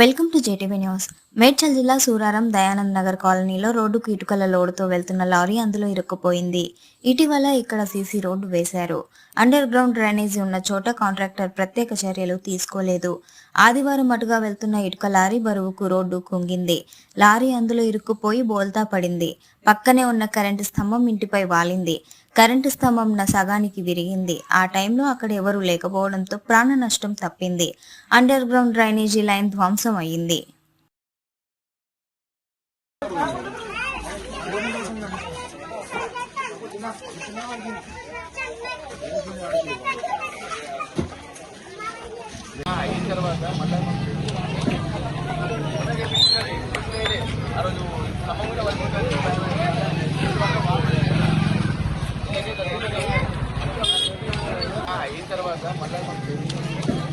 Welcome to JTV news. Medchal జిల్లా సూరారం దయానంద్ నగర్ కాలనీలో రోడ్డుకు ఇటుకల లోడుతో వెళ్తున్న లారీ అందులో ఇరుక్కుపోయింది. ఇటీవల ఇక్కడ సీసీ రోడ్డు వేశారు. అండర్ గ్రౌండ్ డ్రైనేజీ ఉన్న చోట కాంట్రాక్టర్ ప్రత్యేక చర్యలు తీసుకోలేదు. ఆదివారం అటుగా వెళ్తున్న ఇటుక లారీ బరువుకు రోడ్డు కుంగింది. లారీ అందులో ఇరుక్కుపోయి బోల్తా పడింది. పక్కనే ఉన్న కరెంటు స్తంభం ఇంటిపై వాలింది. కరెంటు స్తంభం సగానికి విరిగింది. ఆ టైంలో అక్కడ ఎవరూ లేకపోవడంతో ప్రాణ నష్టం తప్పింది. అండర్ గ్రౌండ్ డ్రైనేజీ లైన్ ధ్వంసం అయింది. అయిన తర్వాత మళ్ళీ